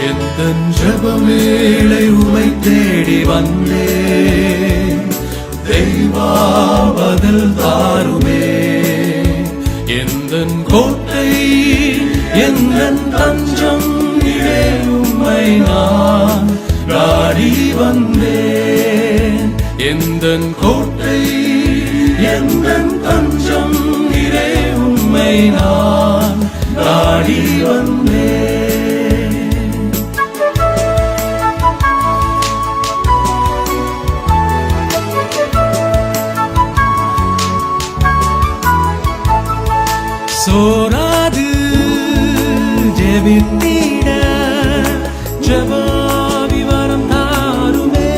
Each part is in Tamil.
எந்தன் ஜெபவேளை உமை தேடி வந்தேன், தெய்வா பதில் தாருமே. எந்தன் கோட்டை எந்தன் தஞ்சம் இலே உம்மை நான் நாடி வந்தேன். எந்தன் கோட்டை எந்தன் தஞ்சம் இலே உம்மை நான் நாடி வந்தேன். சோராது ஜெபித்திட ஜெபாவி வரம் தாருமே,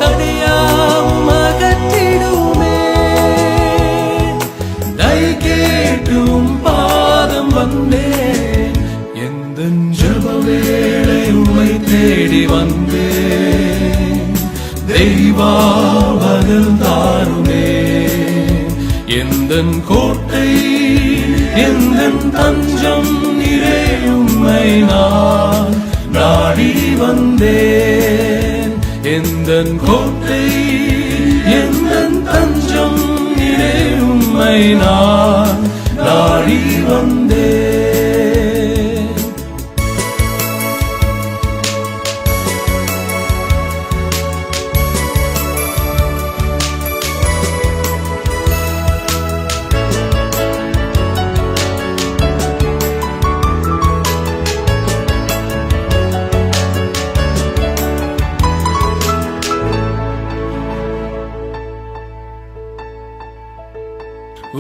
தடையாவும் அகற்றிடுமே. தயை கேட்டும் பாதம் வந்தேன், எந்தன் ஜெபவேளை உம்மை தேடி வந்தேன், தெய்வா பதில் தாருமே. எந்தன் கோட்டை எந்தன் தஞ்சம் நீரே உம்மை நான் நாடி வந்தேன். எந்தன் கோட்டை எந்தன் தஞ்சம் நீரே உம்மை நான் நாடி வந்தேன்.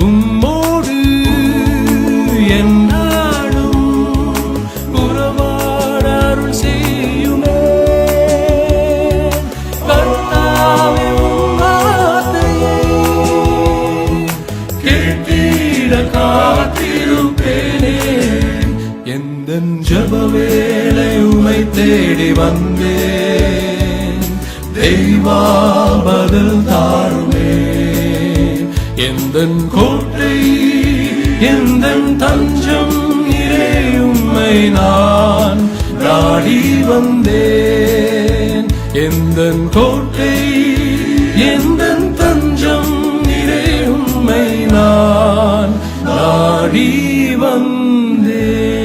உம்மோடு என்னாலும் உறவாட அருள் செய்யுமே. கர்த்தாவே உம் வார்த்தையை கேட்டிட காத்திருப்பேனே. எந்தன் ஜெபவேளை உம்மை தேடி வந்தேன், தெய்வா பதில் தாருமே. எந்தன் கோட்டை எந்தன் தஞ்சம் நீரே உம்மை நான் நாடி வந்தேன். எந்தன் கோட்டை எந்தன் தஞ்சம் நீரே உம்மை நான் நாடி வந்தேன்.